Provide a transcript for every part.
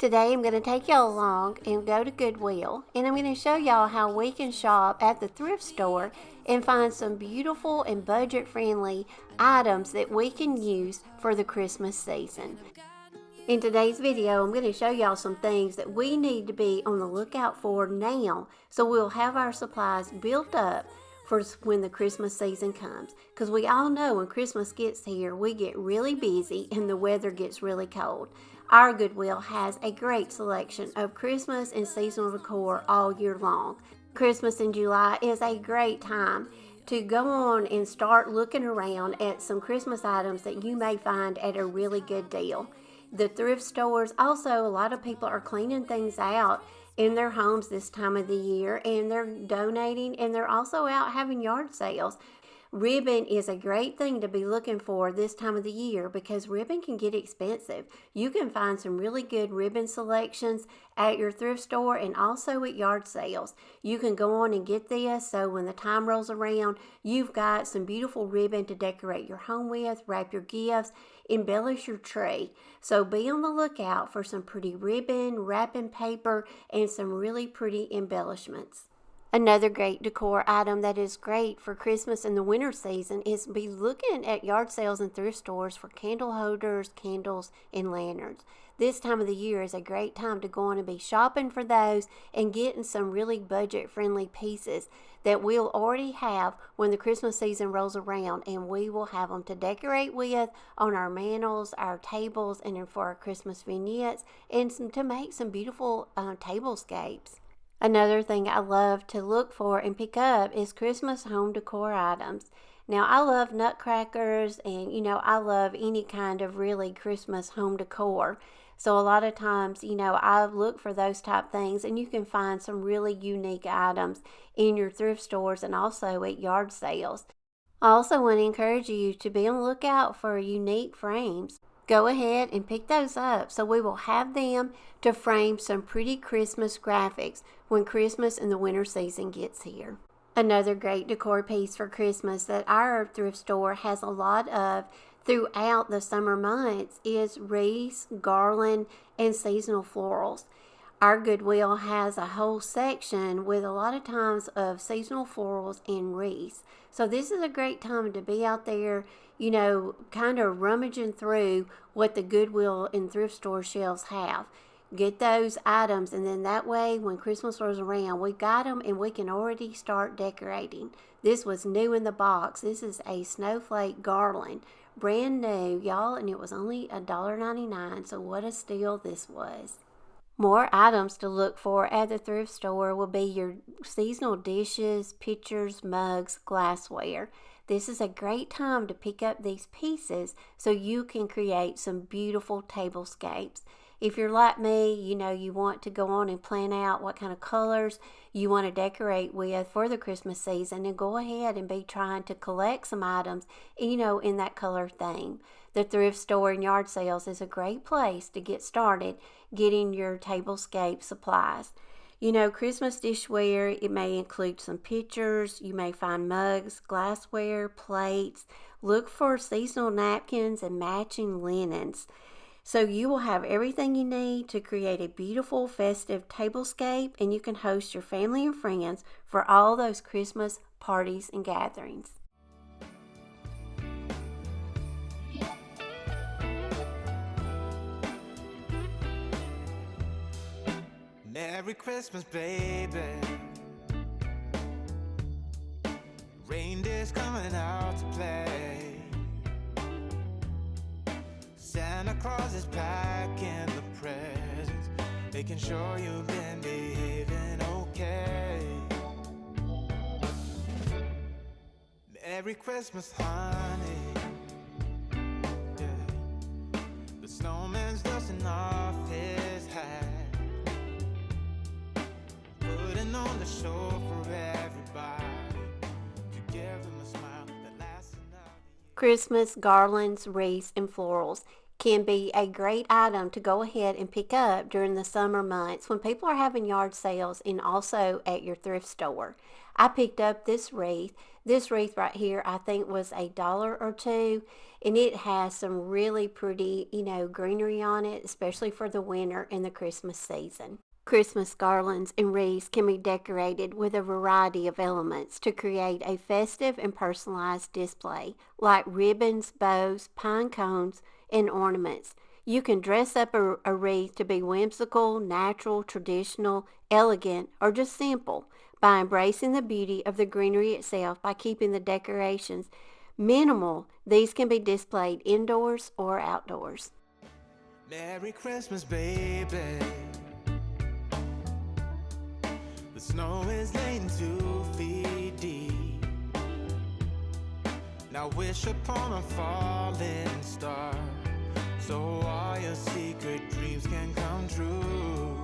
Today I'm going to take y'all along and go to Goodwill, and I'm going to show y'all how we can shop at the thrift store and find some beautiful and budget-friendly items that we can use for the Christmas season. In today's video, I'm going to show y'all some things that we need to be on the lookout for now, so we'll have our supplies built up for when the Christmas season comes. Because we all know when Christmas gets here, we get really busy and the weather gets really cold. Our Goodwill has a great selection of Christmas and seasonal decor all year long. Christmas in July is a great time to go on and start looking around at some Christmas items that you may find at a really good deal. The thrift stores, also a lot of people are cleaning things out in their homes this time of the year, and they're donating, and they're also out having yard sales. Ribbon is a great thing to be looking for this time of the year because ribbon can get expensive. You can find some really good ribbon selections at your thrift store and also at yard sales. You can go on and get this so when the time rolls around, you've got some beautiful ribbon to decorate your home with, wrap your gifts, embellish your tree. So be on the lookout for some pretty ribbon, wrapping paper, and some really pretty embellishments. Another great decor item that is great for Christmas and the winter season is be looking at yard sales and thrift stores for candle holders, candles, and lanterns. This time of the year is a great time to go on and be shopping for those and getting some really budget-friendly pieces that we'll already have when the Christmas season rolls around, and we will have them to decorate with on our mantles, our tables, and for our Christmas vignettes, and to make some beautiful tablescapes. Another thing I love to look for and pick up is Christmas home decor items. Now, I love nutcrackers and, I love any kind of really Christmas home decor. So a lot of times, I look for those type things, and you can find some really unique items in your thrift stores and also at yard sales. I also want to encourage you to be on the lookout for unique frames. Go ahead and pick those up so we will have them to frame some pretty Christmas graphics when Christmas and the winter season gets here. Another great decor piece for Christmas that our thrift store has a lot of throughout the summer months is wreaths, garland, and seasonal florals. Our Goodwill has a whole section with a lot of times of seasonal florals and wreaths. So this is a great time to be out there, kind of rummaging through what the Goodwill and thrift store shelves have. Get those items, and then that way when Christmas rolls around, we got them and we can already start decorating. This was new in the box. This is a snowflake garland. Brand new, y'all, and it was only $1.99, so what a steal this was. More items to look for at the thrift store will be your seasonal dishes, pitchers, mugs, glassware. This is a great time to pick up these pieces so you can create some beautiful tablescapes. If you're like me, you want to go on and plan out what kind of colors you want to decorate with for the Christmas season, and go ahead and be trying to collect some items, in that color theme. The thrift store and yard sales is a great place to get started getting your tablescape supplies. Christmas dishware, it may include some pitchers. You may find mugs, glassware, plates. Look for seasonal napkins and matching linens. So you will have everything you need to create a beautiful festive tablescape, and you can host your family and friends for all those Christmas parties and gatherings. Merry Christmas, baby. Reindeer's coming out to play. Santa Claus is packing the presents, making sure you've been behaving okay. Merry Christmas, honey. Yeah. The snowman's dusting off his hat, putting on the show for everybody, to give them a smile that lasts another year. Christmas garlands, wreaths, and florals can be a great item to go ahead and pick up during the summer months when people are having yard sales and also at your thrift store. I picked up this wreath. This wreath right here, I think was $1 or $2, and it has some really pretty, greenery on it, especially for the winter and the Christmas season. Christmas garlands and wreaths can be decorated with a variety of elements to create a festive and personalized display, like ribbons, bows, pine cones, and ornaments. You can dress up a wreath to be whimsical, natural, traditional, elegant, or just simple by embracing the beauty of the greenery itself by keeping the decorations minimal. These can be displayed indoors or outdoors. Merry Christmas, baby. The snow is laying 2 feet deep. Now wish upon a falling star, so all your secret dreams can come true.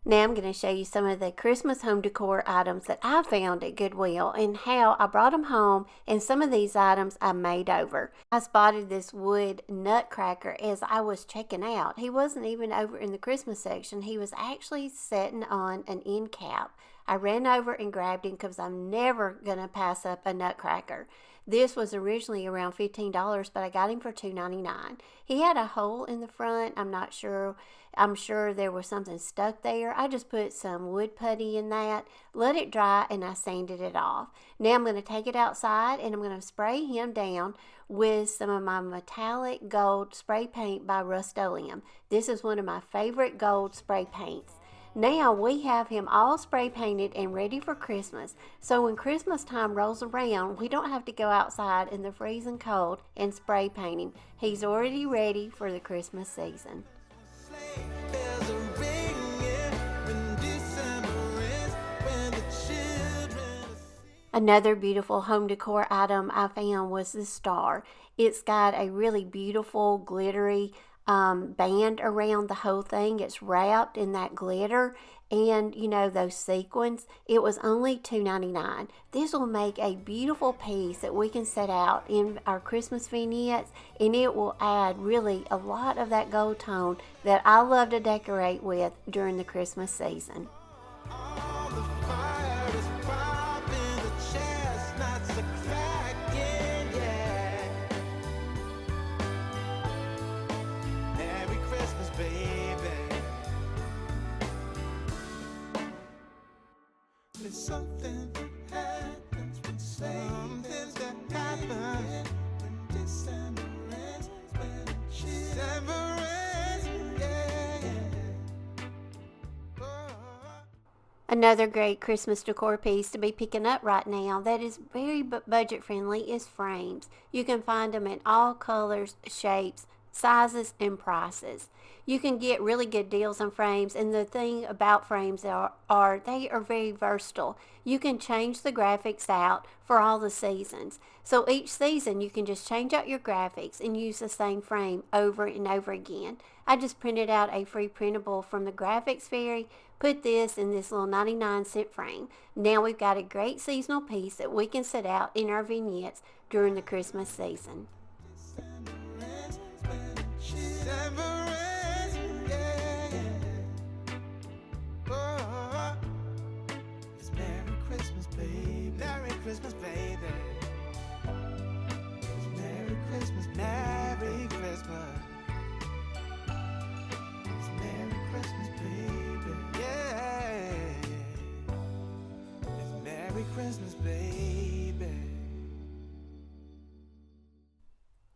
Now I'm going to show you some of the Christmas home decor items that I found at Goodwill and how I brought them home, and some of these items I made over. I spotted this wood nutcracker as I was checking out. He wasn't even over in the Christmas section. He was actually sitting on an end cap. I ran over and grabbed him because I'm never going to pass up a nutcracker. This was originally around $15, but I got him for $2.99. He had a hole in the front. I'm sure there was something stuck there. I just put some wood putty in that, let it dry, and I sanded it off. Now I'm going to take it outside and I'm going to spray him down with some of my metallic gold spray paint by Rust-Oleum. This is one of my favorite gold spray paints. Now we have him all spray painted and ready for Christmas. So when Christmas time rolls around, we don't have to go outside in the freezing cold and spray paint him. He's already ready for the Christmas season. Another beautiful home decor item I found was the star. It's got a really beautiful glittery band around the whole thing. It's wrapped in that glitter and those sequins. It was only $2.99. This will make a beautiful piece that we can set out in our Christmas vignettes, and it will add really a lot of that gold tone that I love to decorate with during the Christmas season. Something happens when something that happens when December ends, when December ends, yeah. Another great Christmas decor piece to be picking up right now that is very budget friendly is frames. You can find them in all colors, shapes, sizes, and prices. You can get really good deals on frames, and the thing about frames are they are very versatile. You can change the graphics out for all the seasons. So each season you can just change out your graphics and use the same frame over and over again. I just printed out a free printable from the Graphics Fairy, put this in this little 99-cent frame. Now we've got a great seasonal piece that we can set out in our vignettes during the Christmas season. Christmas, baby. It's Merry Christmas, Merry Christmas. It's Merry Christmas, baby. Yeah. It's Merry Christmas, baby.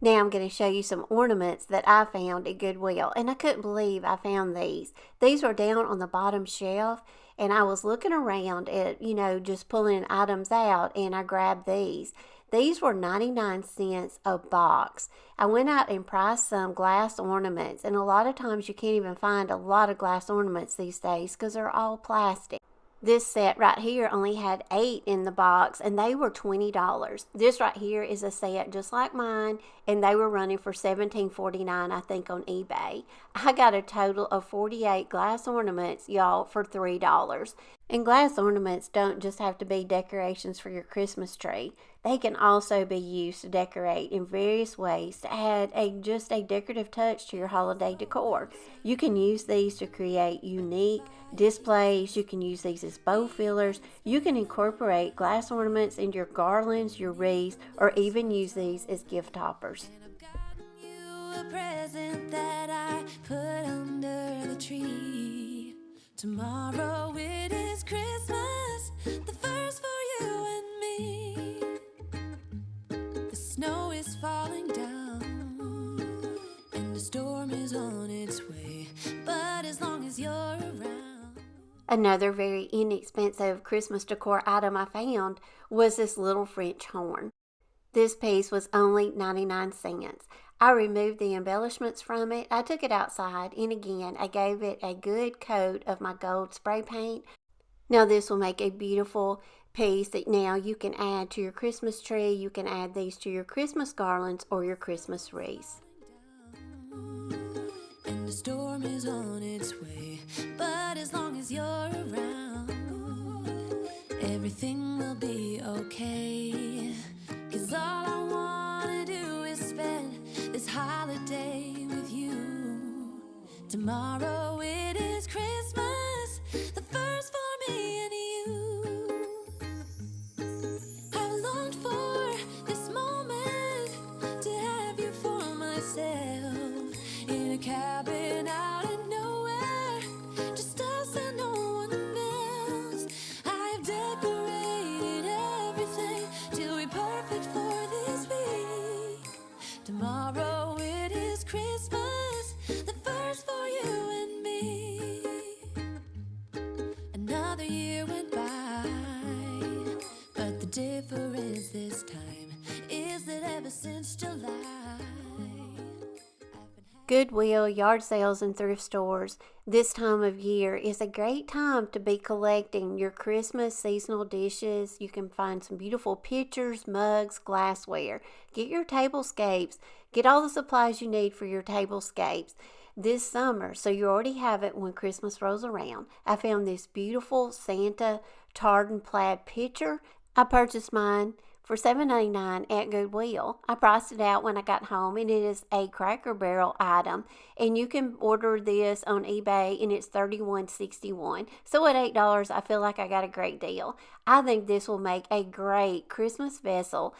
Now I'm going to show you some ornaments that I found at Goodwill, and I couldn't believe I found these. These were down on the bottom shelf, and I was looking around at, just pulling items out, and I grabbed these. These were 99 cents a box. I went out and priced some glass ornaments, and a lot of times you can't even find a lot of glass ornaments these days because they're all plastic. This set right here only had 8 in the box, and they were $20. This right here is a set just like mine, and they were running for $17.49, I think, on eBay. I got a total of 48 glass ornaments, y'all, for $3. And glass ornaments don't just have to be decorations for your Christmas tree. They can also be used to decorate in various ways to add just a decorative touch to your holiday decor. You can use these to create unique displays. You can use these as bow fillers. You can incorporate glass ornaments into your garlands, your wreaths, or even use these as gift toppers. A present that I put under the tree. Tomorrow it is Christmas, the first for you and me. The snow is falling down and the storm is on its way, but as long as you're around. Another very inexpensive Christmas decor item I found was this little French horn. This piece was only 99 cents. I removed the embellishments from it. I took it outside, and again, I gave it a good coat of my gold spray paint. Now this will make a beautiful piece that now you can add to your Christmas tree. You can add these to your Christmas garlands or your Christmas wreaths. And the storm is on its way, but as long as you're around, everything will be okay. 'Cause all I wanna do is spend this holiday with you. Tomorrow it is Christmas, the first for me and you. I've longed for this moment to have you for myself in a cabin out in nowhere, just us and no one else. I've decorated everything till we're perfect for this week. Tomorrow it is Christmas, the first for you and me. Another year went by, but the difference this time is that ever since July, Goodwill, yard sales, and thrift stores this time of year is a great time to be collecting your Christmas seasonal dishes. You can find some beautiful pitchers, mugs, glassware. Get your tablescapes. Get all the supplies you need for your tablescapes this summer, so you already have it when Christmas rolls around. I found this beautiful Santa tartan plaid pitcher. I purchased mine for $7.99 at Goodwill. I priced it out when I got home, and it is a Cracker Barrel item, and you can order this on eBay, and it's $31.61. So at $8, I feel like I got a great deal. I think this will make a great Christmas vessel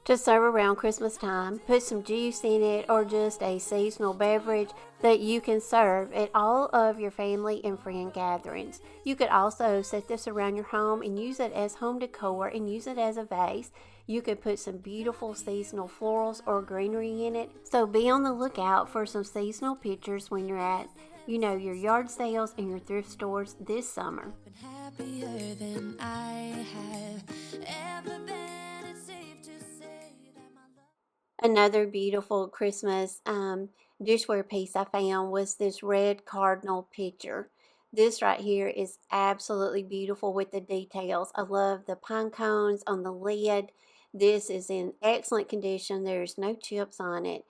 to serve around Christmas time. Put some juice in it, or just a seasonal beverage that you can serve at all of your family and friend gatherings. You could also set this around your home and use it as home decor and use it as a vase. You could put some beautiful seasonal florals or greenery in it. So be on the lookout for some seasonal pictures when you're at, your yard sales and your thrift stores this summer. happier than I have ever been. It's safe to say that my love. Another beautiful Christmas dishware piece I found was this red cardinal pitcher. This right here is absolutely beautiful with the details. I love the pine cones on the lid. This is in excellent condition. There's no chips on it.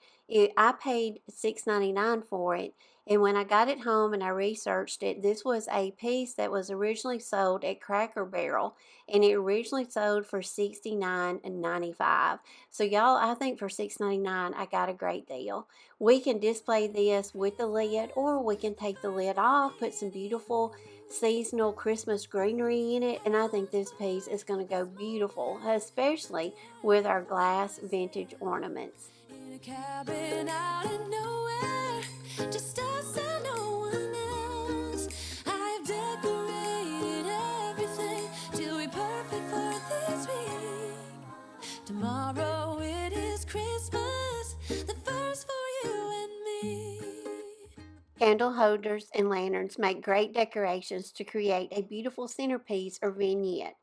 I paid $6.99 for it. And when I got it home and I researched it, this was a piece that was originally sold at Cracker Barrel, and it originally sold for $69.95. So y'all, I think for $6.99 I got a great deal. We can display this with the lid, or we can take the lid off, put some beautiful seasonal Christmas greenery in it, and I think this piece is going to go beautiful, especially with our glass vintage ornaments. In a cabin out in nowhere, just us and no one else. I've decorated everything till we're perfect for this week. Tomorrow it is Christmas, the first for you and me. Candle holders and lanterns make great decorations to create a beautiful centerpiece or vignette.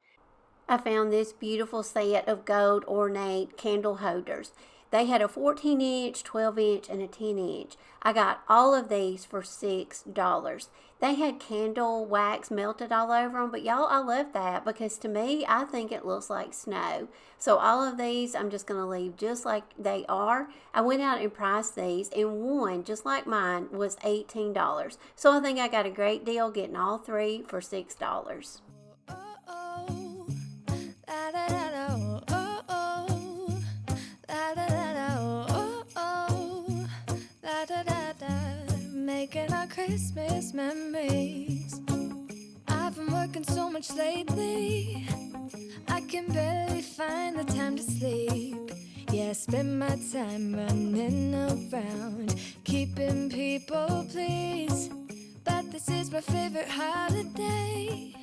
I found this beautiful set of gold ornate candle holders. They had a 14-inch, 12-inch, and a 10-inch. I got all of these for $6. They had candle wax melted all over them, but y'all, I love that because to me, I think it looks like snow. So all of these, I'm just going to leave just like they are. I went out and priced these, and one, just like mine, was $18. So I think I got a great deal getting all three for $6. Oh, oh, la, la, la, la, oh, oh. making our Christmas memories. I've been working so much lately, I can barely find the time to sleep. Yeah, I spend my time running around, keeping people pleased. But this is my favorite holiday.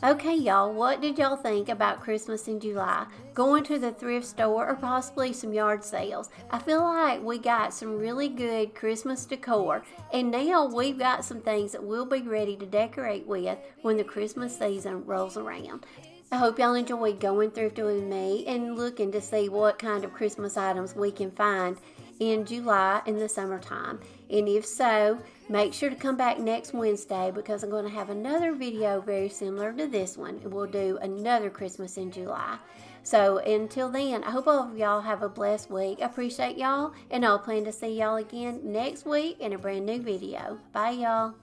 Okay, y'all, what did y'all think about Christmas in July? Going to the thrift store or possibly some yard sales? I feel like we got some really good Christmas decor, and now we've got some things that we'll be ready to decorate with when the Christmas season rolls around. I hope y'all enjoyed going thrifting with me and looking to see what kind of Christmas items we can find in July in the summertime. And if so, make sure to come back next Wednesday because I'm going to have another video very similar to this one. We'll do another Christmas in July. So until then, I hope all of y'all have a blessed week. I appreciate y'all, and I'll plan to see y'all again next week in a brand new video. Bye, y'all.